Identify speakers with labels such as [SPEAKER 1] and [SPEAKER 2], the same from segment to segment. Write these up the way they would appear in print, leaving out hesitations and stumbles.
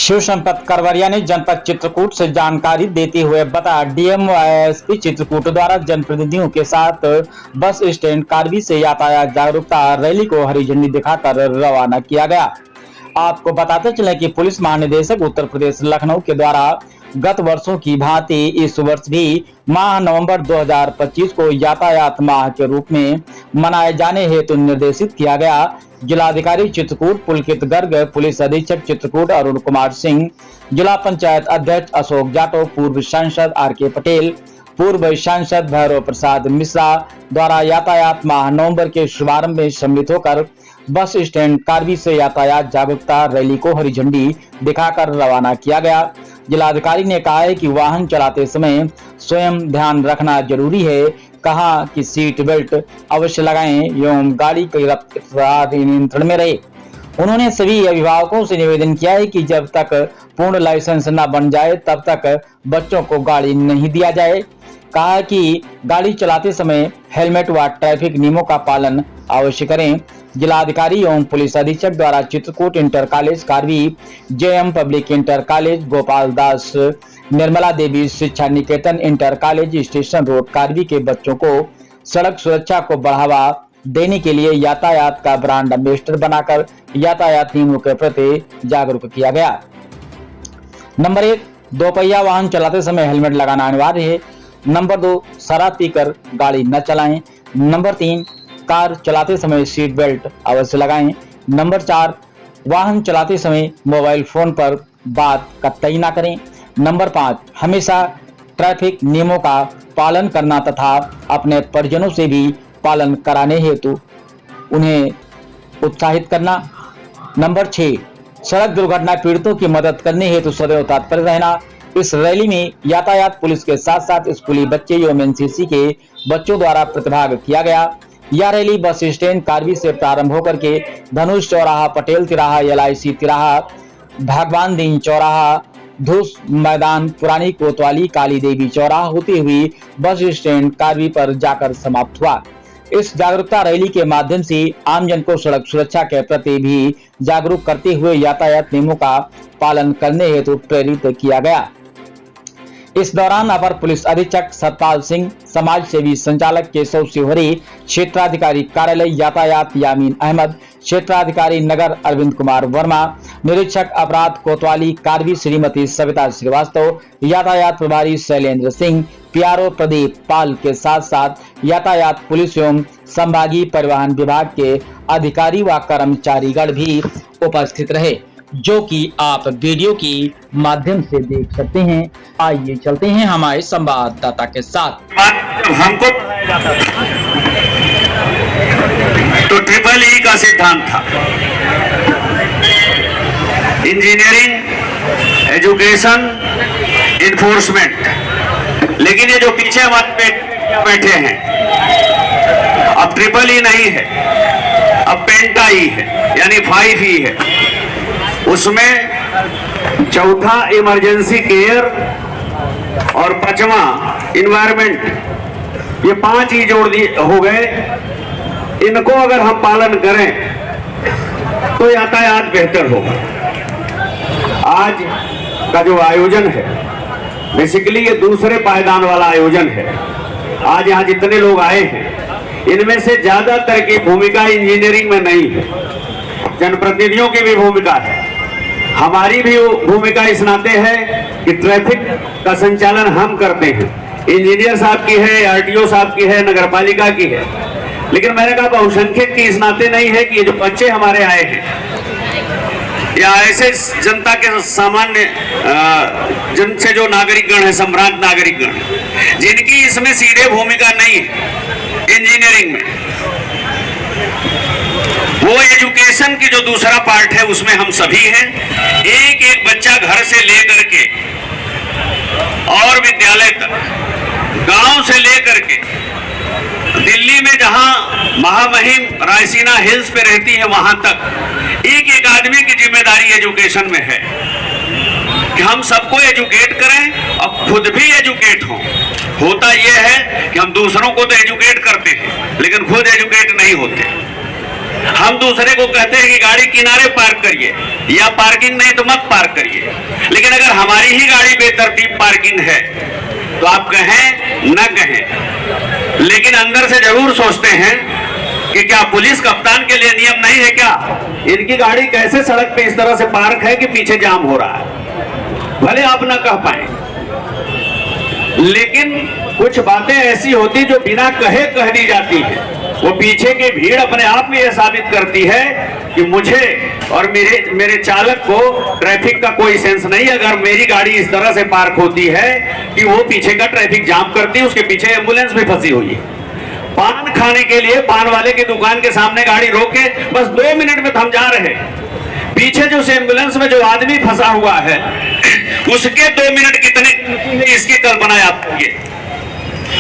[SPEAKER 1] शिव संपत करवरिया ने जनपद चित्रकूट से जानकारी देते हुए बताया, डीएम व एसपी चित्रकूट द्वारा जनप्रतिनिधियों के साथ बस स्टैंड कारवी से यातायात जागरूकता रैली को हरी झंडी दिखाकर रवाना किया गया। आपको बताते चले कि पुलिस महानिदेशक उत्तर प्रदेश लखनऊ के द्वारा गत वर्षों की भांति इस वर्ष भी माह नवंबर 2025 को यातायात माह के रूप में मनाए जाने हेतु निर्देशित किया गया। जिलाधिकारी चित्रकूट पुलकित गर्ग, पुलिस अधीक्षक चित्रकूट अरुण कुमार सिंह, जिला पंचायत अध्यक्ष अशोक जाटव, पूर्व सांसद आर.के. पटेल, पूर्व सांसद भैरव प्रसाद मिश्रा द्वारा यातायात माह नवंबर के शुभारंभ में सम्मिलित होकर बस स्टैंड कारवी से यातायात जागरूकता रैली को हरी झंडी दिखाकर रवाना किया गया। जिलाधिकारी ने कहा है कि वाहन चलाते समय स्वयं ध्यान रखना जरूरी है। कहा कि सीट बेल्ट अवश्य लगाएं एवं गाड़ी की रफ्तार नियंत्रण में रहे। उन्होंने सभी अभिभावकों से निवेदन किया है कि जब तक पूर्ण लाइसेंस न बन जाए तब तक बच्चों को गाड़ी नहीं दिया जाए। कहा कि गाड़ी चलाते समय हेलमेट व ट्रैफिक नियमों का पालन अवश्य करें। जिलाधिकारी एवं पुलिस अधीक्षक द्वारा Chitrakoot inter college Karwi, JM public inter college, Gopal Das Nirmala Devi Shiksha Niketan inter college station road Karwi के बच्चों को सड़क सुरक्षा को बढ़ावा देने के लिए यातायात का ब्रांड एम्बेसडर बनाकर यातायात नियमों के प्रति जागरूक किया गया। नंबर 1, दोपहिया वाहन चलाते समय हेलमेट लगाना अनिवार्य है। नंबर 2, शराब पीकर गाड़ी न चलाएं। नंबर 3, कार चलाते समय सीट बेल्ट अवश्य लगाएं। नंबर 4, वाहन चलाते समय मोबाइल फोन पर बात कतई ना करें। नंबर 5, हमेशा ट्रैफिक नियमों का पालन करना तथा अपने परिजनों से भी पालन कराने हेतु उन्हें उत्साहित करना। नंबर 6, सड़क दुर्घटना पीड़ितों की मदद करने हेतु सदैव तत्पर रहना। इस रैली में यातायात पुलिस के साथ साथ स्कूली बच्चे एवं एनसीसी के बच्चों द्वारा प्रतिभाग किया गया। यह रैली बस स्टैंड कारवी से प्रारंभ होकर के धनुष चौराहा, पटेल तिराहा, LIC तिराहा, भगवान दीन चौराहा, धूस मैदान, पुरानी कोतवाली, काली देवी चौराहा होती हुई बस स्टैंड कारवी पर जाकर समाप्त हुआ। इस जागरूकता रैली के माध्यम से आमजन को सड़क सुरक्षा के प्रति भी जागरूक करते हुए यातायात नियमों का पालन करने हेतु प्रेरित किया गया। इस दौरान अपर पुलिस अधीक्षक सतपाल सिंह, समाज सेवी संचालक केशव शिवहरी, क्षेत्राधिकारी कार्यालय यातायात यामीन अहमद, क्षेत्राधिकारी नगर अरविंद कुमार वर्मा, निरीक्षक अपराध कोतवाली कारवी श्रीमती सविता श्रीवास्तव, यातायात प्रभारी शैलेंद्र सिंह, PRO प्रदीप पाल के साथ साथ यातायात पुलिस एवं संभागीय परिवहन विभाग के अधिकारी व कर्मचारीगण भी उपस्थित रहे, जो कि आप वीडियो के माध्यम से देख सकते हैं। आइए चलते हैं हमारे संवाददाता के साथ।
[SPEAKER 2] हमको तो ट्रिपल का सिद्धांत था, इंजीनियरिंग, एजुकेशन, इन्फोर्समेंट। लेकिन ये जो पीछे हमारे बैठे हैं, अब ट्रिपल नहीं है, अब पेंटा है, यानी 5 ही है। उसमें चौथा इमरजेंसी केयर और 5वां इन्वायरमेंट, ये 5 ही जोड़ दिए हो गए। इनको अगर हम पालन करें तो यातायात बेहतर होगा। आज का जो आयोजन है, बेसिकली ये दूसरे पायदान वाला आयोजन है। आज यहाँ जितने लोग आए हैं, इनमें से ज्यादातर की भूमिका इंजीनियरिंग में नहीं है, जनप्रतिनिधियों की भी भूमिका है, हमारी भी भूमिका इस नाते है कि ट्रैफिक का संचालन हम करते हैं। इंजीनियर साहब की है, RTO साहब की है, नगरपालिका की है। लेकिन मैंने कहा बहुसंख्यक की इस नाते नहीं है कि ये जो बच्चे हमारे आए हैं या ऐसे जनता के सामान्य जन से जो नागरिकगण है, सम्राट नागरिकगण, जिनकी इसमें सीधे भूमिका नहीं है इंजीनियरिंग में, वो एजुकेशन की जो दूसरा पार्ट है उसमें हम सभी हैं। एक एक बच्चा घर से लेकर के और विद्यालय तक, गांव से लेकर के दिल्ली में जहां महामहिम रायसीना हिल्स पे रहती है, वहां तक एक एक आदमी की जिम्मेदारी एजुकेशन में है कि हम सबको एजुकेट करें और खुद भी एजुकेट हों। होता यह है कि हम दूसरों को तो एजुकेट करते हैं लेकिन खुद एजुकेट नहीं होते। हम दूसरे को कहते हैं कि गाड़ी किनारे पार्क करिए या पार्किंग नहीं तो मत पार्क करिए, लेकिन अगर हमारी ही गाड़ी बेतरतीब पार्किंग है तो आप कहें न कहें, लेकिन अंदर से जरूर सोचते हैं कि क्या पुलिस कप्तान के लिए नियम नहीं है क्या? इनकी गाड़ी कैसे सड़क पे इस तरह से पार्क है कि पीछे जाम हो रहा है? भले आप ना कह पाए, लेकिन कुछ बातें ऐसी होती जो बिना कहे कह दी जाती है। वो पीछे की भीड़ अपने आप में यह साबित करती है कि मुझे और मेरे चालक को ट्रैफिक का कोई सेंस नहीं। अगर मेरी गाड़ी इस तरह से पार्क होती है कि वो पीछे का ट्रैफिक जाम करती है, उसके पीछे एम्बुलेंस भी फंसी हुई है। पान खाने के लिए पान वाले की दुकान के सामने गाड़ी रोके बस 2 मिनट में थम जा रहे, पीछे जो एम्बुलेंस में जो आदमी फंसा हुआ है उसके 2 मिनट कितने, इसकी कल्पना आप करिए।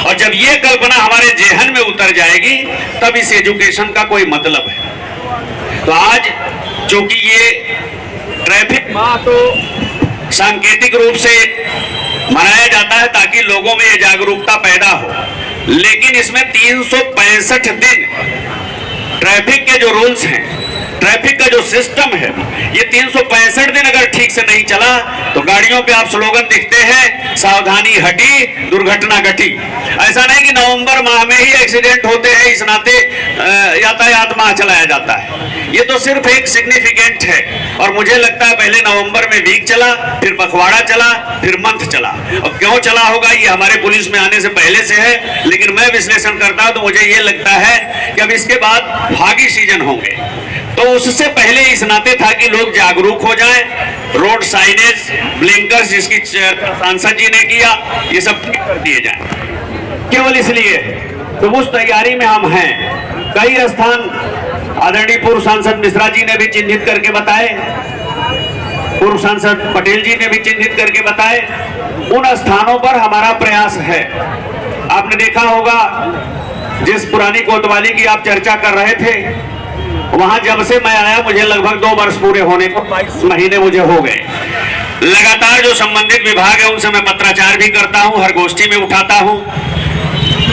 [SPEAKER 2] और जब ये कल्पना हमारे जेहन में उतर जाएगी तब इस एजुकेशन का कोई मतलब है। तो आज चूंकि ये ट्रैफिक माह तो सांकेतिक रूप से मनाया जाता है ताकि लोगों में ये जागरूकता पैदा हो, लेकिन इसमें 365 दिन ट्रैफिक के जो रूल्स हैं, ट्रैफिक का जो सिस्टम है, ये 365 दिन अगर ठीक से नहीं चला तो गाड़ियों पे आप स्लोगन दिखते हैं, सावधानी हटी दुर्घटना घटी। ऐसा नहीं कि नवंबर माह में ही एक्सीडेंट होते हैं, इस नाते यातायात माह चलाया जाता है। ये तो सिर्फ एक सिग्निफिकेंट है। और मुझे लगता है पहले नवंबर में वीक चला, फिर पखवाड़ा चला, फिर मंथ चला। और क्यों चला होगा ये हमारे पुलिस में आने से पहले से है, लेकिन मैं विश्लेषण करता हूं तो मुझे ये लगता है कि अब इसके बाद फागी सीजन होंगे, तो उससे पहले इस नाते था कि लोग जागरूक हो जाएं। रोड साइनेज, ब्लिंकर्स जिसकी सांसद जी ने किया, ये सब कर दिए जाएं, केवल इसलिए। तो उस तैयारी में हम हैं। कई स्थान आदरणीय पूर्व सांसद मिश्रा जी ने भी चिन्हित करके बताए, पूर्व सांसद पटेल जी ने भी चिन्हित करके बताए। उन स्थानों पर हमारा प्रयास है। आपने देखा होगा जिस पुरानी कोतवाली की आप चर्चा कर रहे थे, वहां जब से मैं आया मुझे लगभग 2 वर्ष पूरे होने को 22 महीने मुझे हो गए। लगातार जो संबंधित विभाग है उनसे मैं पत्राचार भी करता हूं, हर गोष्ठी में उठाता हूं।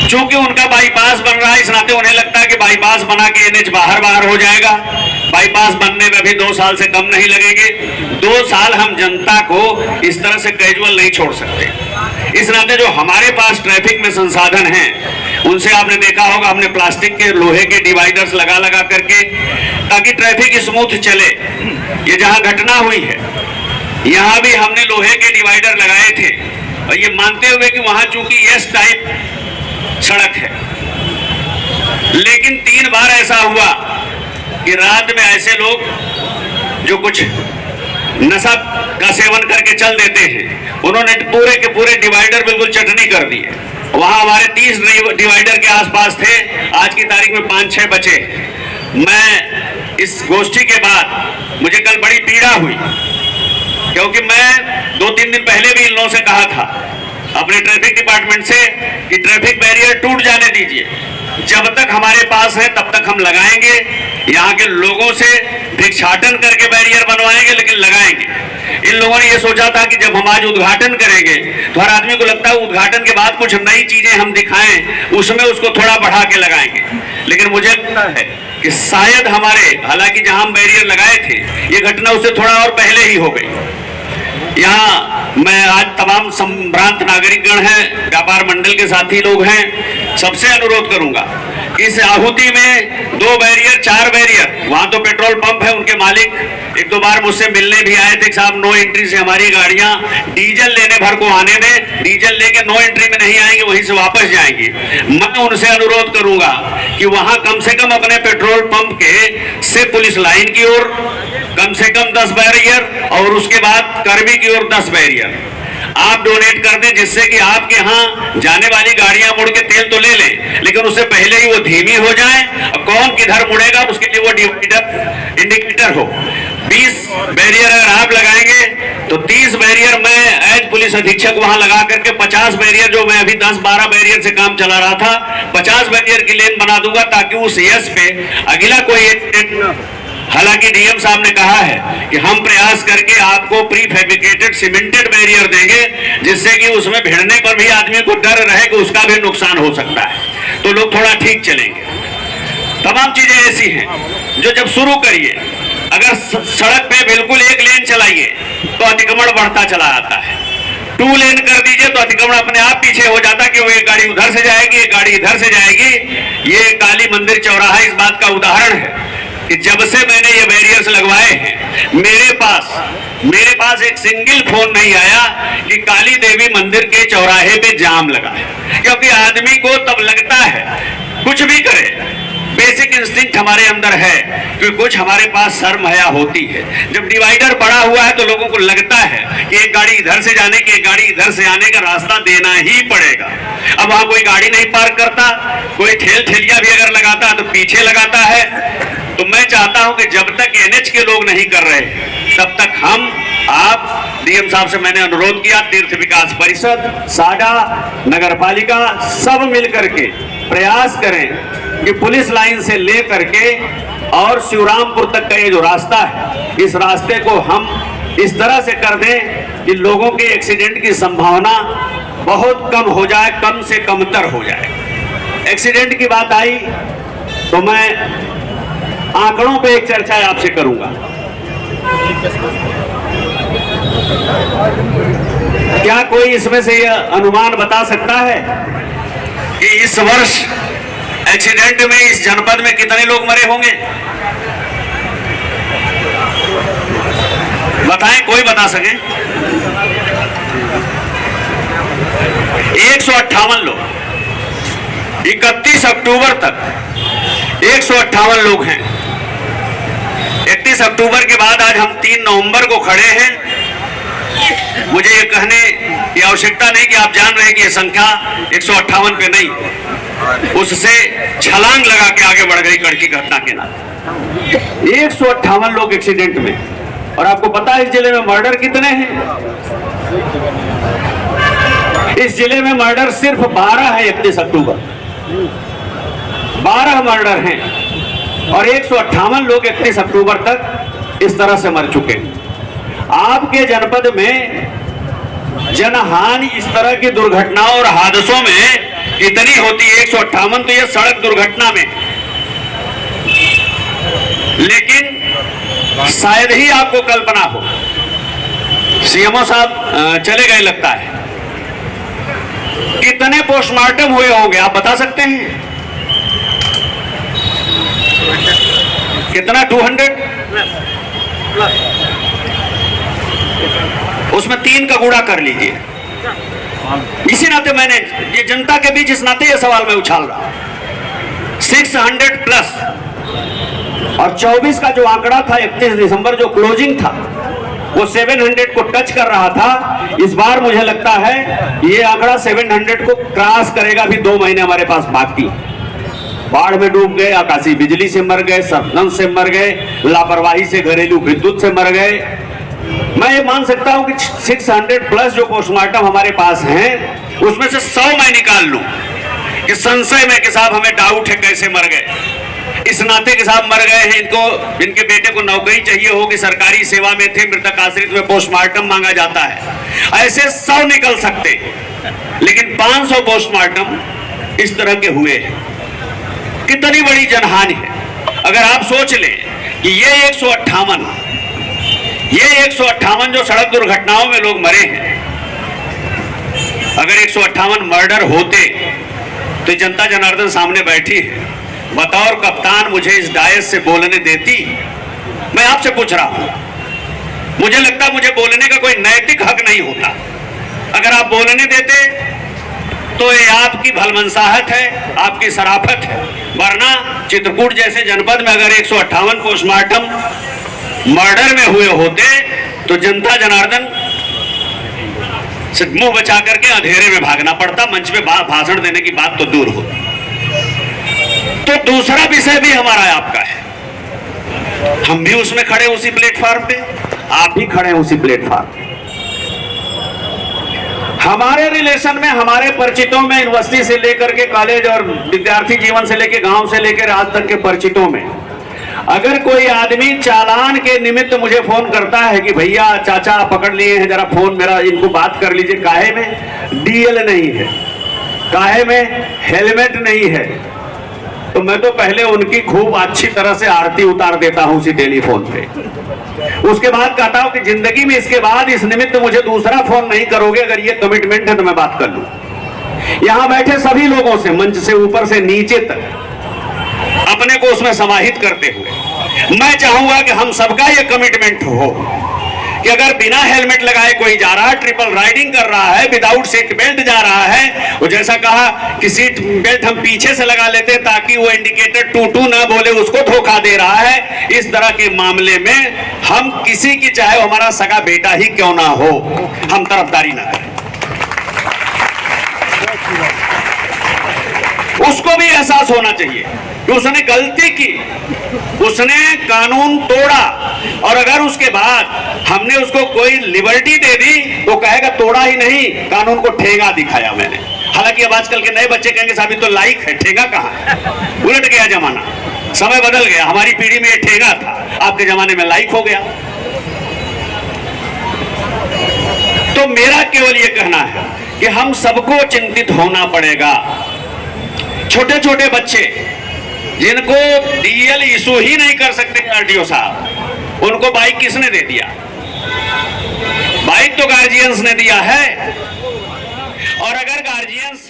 [SPEAKER 2] चूंकि उनका बाईपास बन रहा है, इस नाते उन्हें लगता है कि बाईपास बना के एनएच बाहर हो जाएगा। बाईपास बनने में भी 2 साल से कम नहीं लगेंगे। 2 साल हम जनता को इस तरह से कैजुअल नहीं छोड़ सकते। इस नाते जो हमारे पास ट्रैफिक में संसाधन हैं, उनसे आपने देखा होगा हमने प्लास्टिक के लोहे के डिवाइडर्स लगा करके, ताकि ट्रैफिक स्मूथ चले। ये जहां घटना हुई है यहां भी हमने लोहे के डिवाइडर लगाए थे, और ये मानते हुए कि वहां चूंकि एस टाइप सड़क है, लेकिन 3 बार ऐसा हुआ कि रात में ऐसे लोग जो कुछ नशा का सेवन करके चल देते हैं, उन्होंने पूरे के पूरे डिवाइडर बिल्कुल चटनी कर दिए। वहां हमारे 30 डिवाइडर के आसपास थे, आज की तारीख में 5-6 बचे। मैं इस गोष्ठी के बाद मुझे कल बड़ी पीड़ा हुई, क्योंकि मैं 2-3 दिन पहले भी इन लोगों से कहा था अपने ट्रैफिक डिपार्टमेंट से कि ट्रैफिक बैरियर टूट जाने दीजिए, जब तक हमारे पास है तब तक हम लगाएंगे। यहाँ के लोगों से भिक्षाटन करके बैरियर बनवाएंगे, लेकिन लगाएंगे। इन लोगों ने ये सोचा था कि जब हम आज उद्घाटन करेंगे तो हर आदमी को लगता है उद्घाटन के बाद कुछ नई चीजें हम दिखाएं, उसमें उसको थोड़ा बढ़ा के लगाएंगे। लेकिन मुझे लगता है कि शायद हमारे, हालांकि जहां हम बैरियर लगाए थे, ये घटना उससे थोड़ा और पहले ही हो गई। यहाँ मैं आज तमाम संभ्रांत नागरिकगण हैं, व्यापार मंडल के साथी लोग हैं, सबसे अनुरोध करूंगा इस आहुति में 2 बैरियर 4 बैरियर, वहां तो पेट्रोल पंप है, उनके मालिक 1-2 बार मुझसे मिलने भी आए थे, साहब नो एंट्री से हमारी गाड़ियां डीजल लेने भर को आने में, डीजल लेके नो एंट्री में नहीं आएंगे, वहीं से वापस जाएंगे। मैं उनसे अनुरोध करूंगा कि वहां कम से कम अपने पेट्रोल पंप के से पुलिस लाइन की ओर कम से कम 10 बैरियर और उसके बाद कर्मी की ओर 10 बैरियर आप डोनेट कर दें, जिससे कि आपके यहाँ जाने वाली गाड़ियां मुड़ के तेल तो ले लें, लेकिन उससे पहले ही वो धीमी हो जाए। और कौन किधर मुड़ेगा उसके लिए वो डिवाइडर इंडिकेटर हो। 20 बैरियर अगर आप लगाएंगे तो 30 बैरियर मैं एज पुलिस अधीक्षक वहां लगा करके 50 बैरियर, जो मैं अभी 10-12 बैरियर से काम चला रहा था, 50 बैरियर की लेन बना दूंगा, ताकि उस यस पे अगला कोई एक्सीडेंट न। हालांकि डीएम साहब ने कहा है कि हम प्रयास करके आपको प्री फैब्रिकेटेड सीमेंटेड बैरियर देंगे, जिससे कि उसमें भिड़ने पर भी आदमी को डर रहे कि उसका भी नुकसान हो सकता है, तो लोग थोड़ा ठीक चलेंगे। तमाम चीजें ऐसी हैं जो जब शुरू करिए, अगर सड़क पे बिल्कुल एक लेन चलाइए तो अतिक्रमण बढ़ता चला आता है। 2 लेन कर दीजिए तो अतिक्रमण अपने आप पीछे हो जाता कि वो एक गाड़ी उधर से जाएगी, एक गाड़ी इधर से जाएगी। ये काली मंदिर चौराहा इस बात का उदाहरण है कि जब से मैंने ये बैरियर्स लगवाए हैं, मेरे पास एक सिंगल फोन नहीं आया कि काली देवी मंदिर के चौराहे पे जाम लगा है। क्योंकि आदमी को तब लगता है, कुछ भी करे, बेसिक इंस्टिंक्ट हमारे अंदर है कि कुछ हमारे पास शर्म हया होती है। जब डिवाइडर बड़ा हुआ है तो लोगों को लगता है कि एक गाड़ी इधर से जाने की, एक गाड़ी इधर से आने का रास्ता देना ही पड़ेगा। अब वहां कोई गाड़ी नहीं पार्क करता, कोई ठेल ठेलिया भी अगर लगाता है तो पीछे लगाता है। तो मैं चाहता हूं कि जब तक एनएच के लोग नहीं कर रहे तब तक हम, आप, डीएम साहब से मैंने अनुरोध किया, तीर्थ विकास परिषद, साडा, नगर पालिका सब मिलकर के प्रयास करें कि पुलिस लाइन से लेकर के और शिवरामपुर तक का ये जो रास्ता है, इस रास्ते को हम इस तरह से कर दें कि लोगों के एक्सीडेंट की संभावना बहुत कम हो जाए, कम से कमतर हो जाए। एक्सीडेंट की बात आई तो मैं आंकड़ों पे एक चर्चा आपसे करूंगा। क्या कोई इसमें से यह अनुमान बता सकता है कि इस वर्ष एक्सीडेंट में इस जनपद में कितने लोग मरे होंगे? बताएं, कोई बता सके? 158 लोग। 31 अक्टूबर तक 158 लोग हैं। 31 अक्टूबर के बाद आज हम 3 नवंबर को खड़े हैं। मुझे ये कहने की आवश्यकता नहीं कि आप जान रहे हैं कि ये संख्या 158 पे नहीं, उससे छलांग लगा के आगे बढ़ गई कड़की घटना के नाम। 158 लोग एक्सीडेंट में। और आपको पता है इस जिले में मर्डर कितने हैं? इस जिले में मर्डर सिर्फ 12 है। 31 अक्टूबर 12 मर्डर हैं और 158 लोग 31 अक्टूबर तक इस तरह से मर चुके हैं। आपके जनपद में जनहानि इस तरह की दुर्घटनाओं और हादसों में कितनी होती है? 158 तो ये सड़क दुर्घटना में। लेकिन शायद ही आपको कल्पना हो, सीएमओ साहब चले गए लगता है, कितने पोस्टमार्टम हुए होंगे आप बता सकते हैं? कितना? 200? उसमें 3 का गुणा कर लीजिए। इसी नाते मैंने ये जनता के बीच इस नाते ये सवाल मैं उछाल रहा हूं। 600 प्लस। और 24 का जो आंकड़ा था 31 दिसंबर जो क्लोजिंग था वो 700 को टच कर रहा था। इस बार मुझे लगता है ये आंकड़ा 700 को क्रॉस करेगा। भी 2 महीने हमारे पास बाकी। बाढ़ में डूब गए, आकाशीय बिजली से मर गए, शबनम से मर गए, लापरवाही से घरेलू विद्युत से मर गए। मैं ये मान सकता हूं कि 600 प्लस जो पोस्टमार्टम हमारे पास हैं उसमें से 100 मैं निकाल लूं कि संशय में कि साहब हमें डाउट है कैसे मर गए, इस नाते के साहब मर गए हैं, इनके बेटे को नौकरी चाहिए होगी, सरकारी सेवा में थे, मृतक आश्रित में पोस्टमार्टम मांगा जाता है। ऐसे 100 निकल सकते, लेकिन 500 पोस्टमार्टम इस तरह के हुए हैं। कितनी बड़ी जनहानि है। अगर आप सोच लें कि ये 158 जो सड़क दुर्घटनाओं में लोग मरे हैं, अगर 158 मर्डर होते तो जनता जनार्दन सामने बैठी है, बतौर कप्तान मुझे इस डायस से बोलने देती? मैं आपसे पूछ रहा हूं। मुझे लगता मुझे बोलने का कोई नैतिक हक नहीं होता। अगर आप बोलने देते तो ये आपकी भलमनसाहत है, आपकी शराफत है। वरना चित्रकूट जैसे जनपद में अगर 158 पोस्टमार्टम मर्डर में हुए होते तो जनता जनार्दन से मुंह बचा करके अंधेरे में भागना पड़ता, मंच पे भाषण देने की बात तो दूर हो। तो दूसरा विषय भी हमारा आपका है। हम भी उसमें खड़े उसी प्लेटफॉर्म पे, आप भी खड़े उसी प्लेटफॉर्म पे। हमारे रिलेशन में, हमारे परिचितों में, यूनिवर्सिटी से लेकर के कॉलेज और विद्यार्थी जीवन से लेकर गांव से लेकर आज तक के परिचितों में, अगर कोई आदमी चालान के निमित्त मुझे फोन करता है कि भैया चाचा पकड़ लिए हैं, जरा फोन मेरा इनको बात कर लीजिए, काहे में डीएल नहीं है, काहे में हेलमेट नहीं है, तो मैं तो पहले उनकी खूब अच्छी तरह से आरती उतार देता हूं उसी टेलीफोन पे। उसके बाद कहता हूं कि जिंदगी में इसके बाद इस निमित्त मुझे दूसरा फोन नहीं करोगे, अगर ये कमिटमेंट है तो मैं बात कर लूं। यहां बैठे सभी लोगों से, मंच से ऊपर से नीचे तक, अपने को उसमें समाहित करते हुए मैं चाहूंगा कि हम सबका ये कमिटमेंट हो कि अगर बिना हेलमेट लगाए कोई जा रहा है, ट्रिपल राइडिंग कर रहा है, विदाउट सीट बेल्ट जा रहा है, और जैसा कहा कि सीट बेल्ट हम पीछे से लगा लेते हैं ताकि वो इंडिकेटर टू ना बोले, उसको धोखा दे रहा है, इस तरह के मामले में हम किसी की, चाहे वो हमारा सगा बेटा ही क्यों ना हो, हम तरफदारी ना करें। उसको भी एहसास होना चाहिए कि उसने गलती की, उसने कानून तोड़ा, और अगर उसके बाद हमने उसको कोई लिबर्टी दे दी तो कहेगा तोड़ा ही नहीं, कानून को ठेंगा दिखाया मैंने। हालांकि अब आजकल के नए बच्चे कहेंगे साहब तो लाइक है, ठेंगा कहां है, उलट गया जमाना, समय बदल गया। हमारी पीढ़ी में ये ठेंगा था, आपके जमाने में लाइक हो गया। तो मेरा केवल ये कहना है कि हम सबको चिंतित होना पड़ेगा। छोटे छोटे बच्चे जिनको डीएल इशू ही नहीं कर सकते आरटीओ साहब, उनको बाइक किसने दे दिया? बाइक तो गार्जियंस ने दिया है, और अगर गार्जियंस